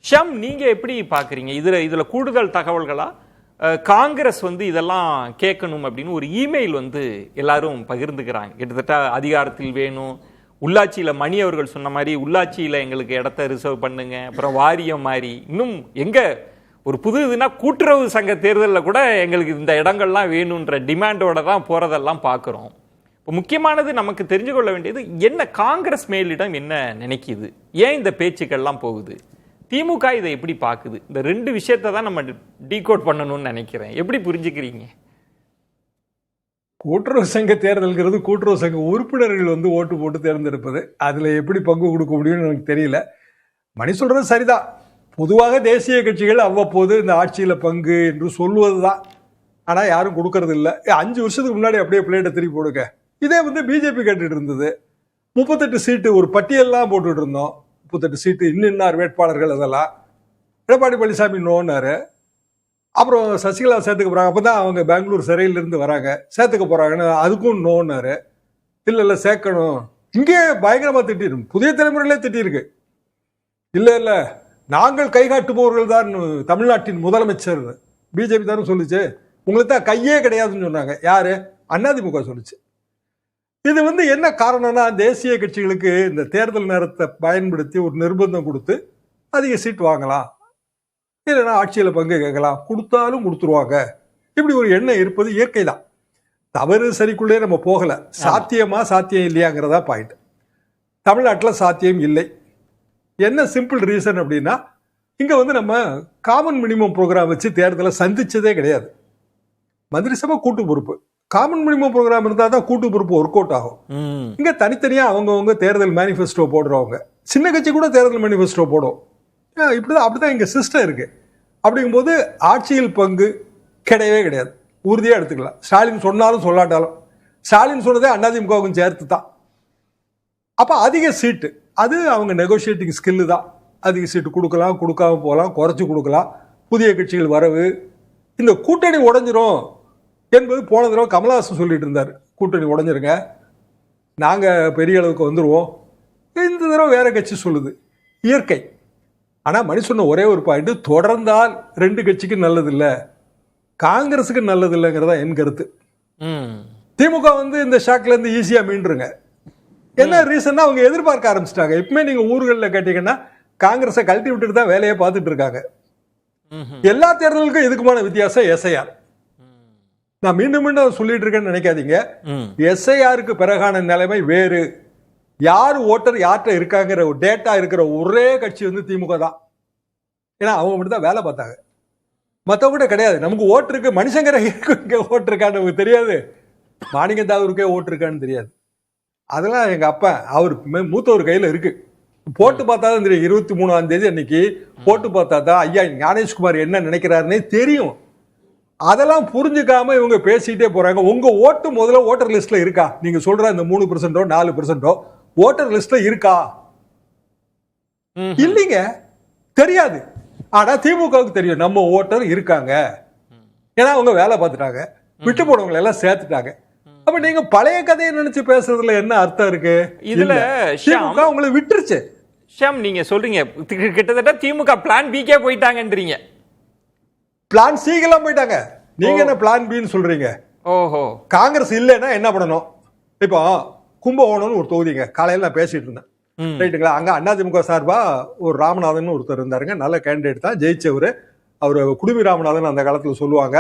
ஷியாம், நீங்க எப்படி பாக்குறீங்க? இதுல கூடுதல் தகவல்களா காங்கிரஸ் இதெல்லாம் கேட்கணும் அப்படின்னு ஒரு இமெயில் எல்லாரும் பகிர்ந்துக்கிறாங்க. கிட்டத்தட்ட அதிகாரத்தில் வேணும், உள்ளாட்சியில மணி அவர்கள் சொன்ன மாதிரி உள்ளாட்சியில எங்களுக்கு இடத்த ரிசர்வ் பண்ணுங்க, அப்புறம் வாரியம் மாதிரி இன்னும் எங்க ஒரு புது இதுனா கூட்டுறவு சங்க தேர்தலில் கூட எங்களுக்கு இந்த இடங்கள்லாம் வேணுன்ற டிமாண்டோட தான் போறதெல்லாம் பார்க்குறோம். இப்போ முக்கியமானது நமக்கு தெரிஞ்சு கொள்ள வேண்டியது என்ன, காங்கிரஸ் மேலிடம் என்ன நினைக்குது, ஏன் இந்த பேச்சுக்கள்லாம் போகுது, திமுக இதை எப்படி பார்க்குது? இந்த ரெண்டு விஷயத்தை தான் நம்ம டீகோட் பண்ணணும்னு நினைக்கிறேன். எப்படி புரிஞ்சுக்கிறீங்க? கூட்டுறவு சங்க தேர்தல்கிறது கூட்டுறவு சங்க உறுப்பினர்கள் ஓட்டு போட்டு தேர்ந்தெடுப்பது. அதுல எப்படி பங்கு கொடுக்க முடியும்னு எனக்கு தெரியல. மணி சொல்றது சரிதான். பொதுவாக தேசிய கட்சிகள் அவ்வப்போது இந்த ஆட்சியில பங்கு என்று சொல்வதுதான். ஆனா யாரும் கொடுக்கறது இல்லை. 5 வருஷத்துக்கு முன்னாடி அப்படியே பிளேட்டை திருப்பி போடுங்க. இதே பிஜேபி கேட்டுட்டு இருந்தது. 38 சீட்டு ஒரு பட்டியல்லாம் போட்டுட்டு இருந்தோம். 38 சீட்டு, இன்னின்னார் வேட்பாளர்கள், அதெல்லாம் எடப்பாடி பழனிசாமி நோன்னாரு. அப்புறம் சசிகலா சேர்த்துக்க போறாங்க. அப்பதான் அவங்க பெங்களூர் சிறையிலிருந்து வராங்க, சேர்த்துக்க போறாங்கன்னு அதுக்கும் நோன்னாரு. இல்ல சேர்க்கணும். இங்கே பயங்கரமா திட்டிரு, புதிய தலைமுறையிலே திட்டிருக்கு. இல்ல நாங்கள் கைகாட்டுபவர்கள் தான் தமிழ்நாட்டின் முதலமைச்சர் பிஜேபி தானே சொல்லுச்சு. உங்களுக்கு தான் கையே கிடையாதுன்னு சொன்னாங்க. யாரு? அதிமுக சொல்லுச்சு. இது என்ன காரணம்னா, தேசிய கட்சிகளுக்கு இந்த தேர்தல் நேரத்தை பயன்படுத்தி ஒரு நிர்பந்தம் கொடுத்து அதிக சீட் வாங்கலாம், இல்லைன்னா ஆட்சியில பங்கு கேட்கலாம், கொடுத்தாலும் கொடுத்துருவாங்க. இப்படி ஒரு எண்ணம் இருப்பது இயற்கை தான். தவறு சரிக்குள்ளே நம்ம போகல. சாத்தியமா சாத்தியம் இல்லையாங்கிறதா பாயிண்ட். தமிழ்நாட்டில் சாத்தியம் இல்லை. என்ன சிம்பிள் ரீசன் அப்படின்னா, இங்க நம்ம காமன் மினிமம் ப்ரோக்ராம் வச்சு தேர்தலை சந்திச்சதே கிடையாது. மந்திரி சபை கூட்டு பொறுப்பு, காமன் மினிமம் ப்ரோக்ராம் இருந்தா தான் கூட்டு பொறுப்பு ஒர்க் அவுட் ஆகும். இங்க தனித்தனியா அவங்கவுங்க தேர்தல் மேனிஃபெஸ்டோ போடுறவங்க, சின்ன கட்சி கூட தேர்தல் மேனிஃபெஸ்டோ போடும். இப்படிதான் அப்படிதான் இங்க சிஸ்டம் இருக்கு. அப்படிங்கும்போது ஆட்சியில் பங்கு கிடையவே கிடையாது. உறுதியா எடுத்துக்கலாம். ஸ்டாலின் சொன்னாலும் சொல்லாட்டாலும், ஸ்டாலின் சொன்னதே அதிமுகவும் சேர்த்து தான். அப்ப அதிக சீட்டு அது அவங்க நெகோசியேட்டிங் ஸ்கில்லு தான். அதிக சீட்டு கொடுக்கலாம், கொடுக்காம போகலாம், குறைச்சு கொடுக்கலாம். புதிய கட்சிகள் வரவு, இந்த கூட்டணி உடஞ்சிரும் என்பது போன தடவை கமலஹாசன் சொல்லிட்டு இருந்தார். கூட்டணி உடஞ்சிருங்க, நாங்க பெரிய அளவுக்கு வந்துருவோம். இந்த தடவை வேற கட்சி சொல்லுது. இயற்கை. ஆனா மணி சொன்ன ஒரே ஒரு பாயிண்ட், தொடர்ந்தால் 2 கட்சிக்கு நல்லது இல்ல, காங்கிரஸுக்கு நல்லது இல்லைங்கிறதா என் கருத்து. திமுக இந்த ஷாக்ல இருந்து ஈஸியா மீண்டுருங்க. என்ன ரீசன்னா, அவங்க எதிர்பார்க்க ஆரம்பிச்சிட்டாங்க. இப்பவுமே நீங்க ஊர்களில் கேட்டீங்கன்னா காங்கிரஸை கழட்டி விட்டுட்டு தான் வேலையை பார்த்துட்டு இருக்காங்க. எல்லா தேர்தலுக்கும் இதுக்குமான வித்தியாசம் எஸ்ஐஆர். நான் மீண்டும் மீண்டும் சொல்லிட்டு இருக்கேன்னு நினைக்காதீங்க. எஸ்ஐஆருக்கு பிறகான நிலைமை வேறு. யாரு ஓட்டர் யார்கிட்ட இருக்காங்கிற டேட்டா இருக்கிற ஒரே கட்சி திமுக தான். ஏன்னா அவங்க மட்டும் தான் வேலை பார்த்தாங்க, மற்றவங்க கூட கிடையாது. நமக்கு ஓட்டு இருக்கு, மனுஷங்கர இங்க ஓட்டு இருக்கான்னு நமக்கு தெரியாது, மாணிக்க தாகூருக்கே ஓட்டு இருக்கான்னு தெரியாது. அதெல்லாம் எங்க அப்பா அவர் மூத்தவர் கையில இருக்கு. போட்டு பார்த்தா தான் தெரியும். 23ஆம் தேதி அன்னைக்கு போட்டு பார்த்தா தான் ஐயா ஞானேஷ்குமார் என்ன நினைக்கிறாருன்னே தெரியும். அதெல்லாம் புரிஞ்சுக்காம இவங்க பேசிட்டே போறாங்க. உங்க ஓட்டு முதல்ல ஓட்டர் லிஸ்ட்ல இருக்கா? நீங்க சொல்ற இந்த 3% 4% ஓட்டர் லிஸ்ட்ல இருக்கா? இல்லைங்க, தெரியாது. ஆனா திமுகவுக்கு தெரியும் நம்ம ஓட்டர் இருக்காங்க. ஏன்னா அவங்க வேலை பார்த்துட்டாங்க, விட்டு போனவங்களை எல்லாம் சேர்த்துட்டாங்க. அப்ப நீங்க பழைய கதையை நினைச்சு பேசுறதுல என்ன அர்த்தம் இருக்கு? இதுல திமுக உங்களை விட்டுருச்சு. ஷியாம், நீங்க சொல்றீங்க கிட்டத்தட்ட திமுக பிளான் பிக்கே போயிட்டாங்கன்றீங்க. பிளான் சிக்கெல்லாம் போயிட்டாங்க. நீங்க என்ன பிளான் பின்னு சொல்றீங்க? ஓஹோ, காங்கிரஸ் இல்லைன்னா என்ன பண்ணணும்? இப்போ கும்பகோணம்னு ஒரு தொகுதிங்க, காலையில நான் பேசிட்டு இருந்தேன், ரைட்டுங்களா? அங்க அதிமுக சார்பா ஒரு ராமநாதன் ஒருத்தர் இருந்தாருங்க, நல்ல கேண்டிடேட் தான், ஜெயிச்சவரு. அவரு குடுமி ராமநாதன் அந்த காலத்துல சொல்லுவாங்க.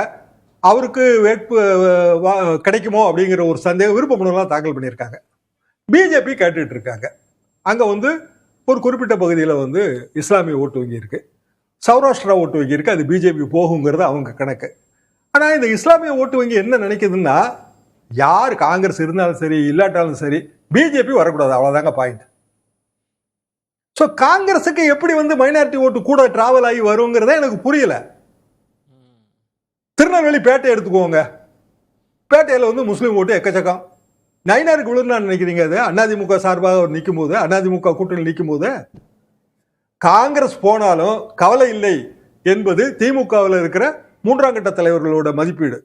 அவருக்கு வேட்பு கிடைக்குமோ அப்படிங்கிற ஒரு சந்தேகம், விருப்ப மனுலாம் தாக்கல் பண்ணியிருக்காங்க. பிஜேபி கேட்டுட்டு இருக்காங்க. அங்க ஒரு குறிப்பிட்ட பகுதியில் இஸ்லாமிய ஓட்டு வங்கி இருக்கு, சௌராஷ்டிரா ஓட்டு வங்கி இருக்கு. அது பிஜேபி போகுங்கிறது அவங்க கணக்கு. ஆனா இந்த இஸ்லாமிய ஓட்டு வங்கி என்ன நினைக்குதுன்னா, யார் காங்கிரஸ் இருந்தாலும் சரி இல்லாட்டாலும் சரி பிஜேபி வரக்கூடாது, அவ்வளவுதாங்க பாயிண்ட். ஸோ காங்கிரஸுக்கு எப்படி மைனாரிட்டி ஓட்டு கூட டிராவல் ஆகி வருங்கிறத எனக்கு புரியல. திருநெல்வேலி பேட்டை எடுத்துக்கோங்க. பேட்டையில் முஸ்லீம் ஓட்டு எக்கச்சக்கம். நயினாருக்கு விழுந்தான்னு நினைக்கிறீங்க? அது அதிமுக சார்பாக அவர் நிற்கும் போது, அதிமுக கூட்டணி நிற்கும் போது காங்கிரஸ் போனாலும் கவலை இல்லை என்பது திமுகவில் இருக்கிற 3ஆம் கட்ட தலைவர்களோட மதிப்பீடு.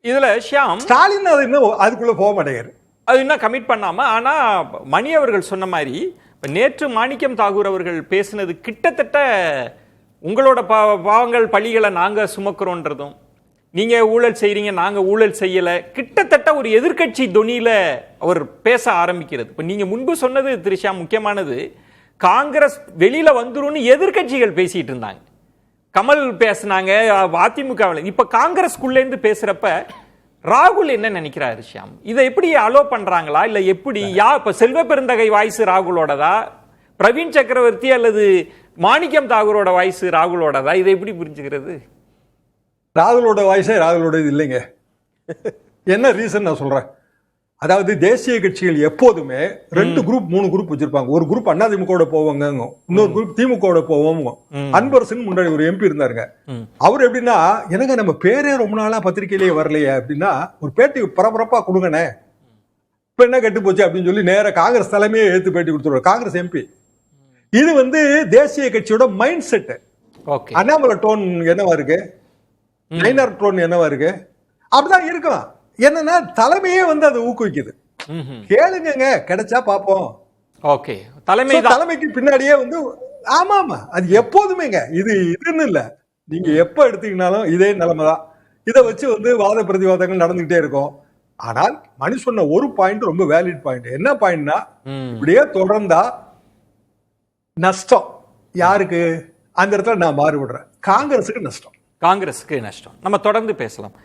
இதுல ஷியாம், ஸ்டாலின் அது இன்னும் அதுக்குள்ள போக மாட்டேங்கிறார். அது இன்னும் கமிட் பண்ணாம. ஆனா மணி அவர்கள் சொன்ன மாதிரி நேற்று மாணிக்கம் தாகூர் அவர்கள் பேசினது கிட்டத்தட்ட உங்களோட பாவங்கள் பழிகளை நாங்க சுமக்கிறோன்றதும், நீங்க ஊழல் செய்றீங்க நாங்க ஊழல் செய்யல, கிட்டத்தட்ட ஒரு எதிர்க்கட்சி தொனியில அவர் பேச ஆரம்பிக்கிறது. இப்ப நீங்க முன்பு சொன்னது திரிஷா முக்கியமானது, காங்கிரஸ் வெளியில வந்துரும்னு எதிர்க்கட்சிகள் பேசிட்டு இருந்தாங்க, கமல் பேசினாங்க, அதிமுக. இப்ப காங்கிரஸ்குள்ள இருந்து பேசுறப்ப ராகுல் என்ன நினைக்கிறாரு ஷியாம்? இதை எப்படி அலோ பண்றாங்களா இல்ல எப்படி? இப்ப செல்வ பெருந்தகை வாய்ஸ் ராகுலோடதா, பிரவீன் சக்கரவர்த்தி அல்லது மாணிக்கம் தாகூரோட வாய்ஸ் ராகுலோடதா? இதை எப்படி புரிஞ்சுக்கிறது? ராகுலோட வாய்ஸே ராகுலோட இது இல்லைங்க. என்ன ரீசன் நான் சொல்றேன். அதாவது தேசிய கட்சிகள் எப்போதுமே 2 குரூப் 3 குரூப் வச்சிருப்பாங்க. ஒரு குரூப் அதிமுக போவாங்க, இன்னொரு குரூப் திமுக போவோம். அன்பரசன் முன்னாடி ஒரு எம்பி இருந்தாருங்க. அவர் எப்படின்னா, எனக்கு நம்ம பேரே ரொம்ப நாளா பத்திரிகையிலேயே வரலையே அப்படின்னா, ஒரு பேட்டி பரபரப்பா கொடுங்கண்ணே, இப்ப என்ன கட்டு போச்சு அப்படின்னு சொல்லி நேர காங்கிரஸ் தலைமையே ஏத்து பேட்டி கொடுத்துருவாரு, காங்கிரஸ் எம்பி. இது தேசிய கட்சியோட மைண்ட் செட். அண்ணாமலை டோன் என்னவா இருக்கு, நைனார் டோன் என்னவா இருக்கு, அப்படிதான் இருக்கும். என்னன்னா தலைமையே அதை ஊக்குவிக்குது. கேளுங்க, கிடைச்சா பாப்போம். ஓகே, தலைமைக்கு பின்னாடியே ஆமா ஆமா, அது எப்போதுமேங்க. இதுன்னு இல்ல, நீங்க எப்ப எடுத்தீங்கன்னாலும் இதே நிலைமைதான். இதை வச்சு வாத பிரதிவாதங்கள் நடந்துகிட்டே இருக்கும். ஆனால் மணி சொன்ன ஒரு பாயிண்ட் ரொம்ப வேலிட் பாயிண்ட். என்ன பாயிண்ட்னா, இப்படியே தொடர்ந்தா நஷ்டம் யாருக்கு? அந்த இடத்துல நான் மாறுபடுறேன், காங்கிரஸுக்கு நஷ்டம். காங்கிரஸுக்கு நஷ்டம். நம்ம தொடர்ந்து பேசலாம்.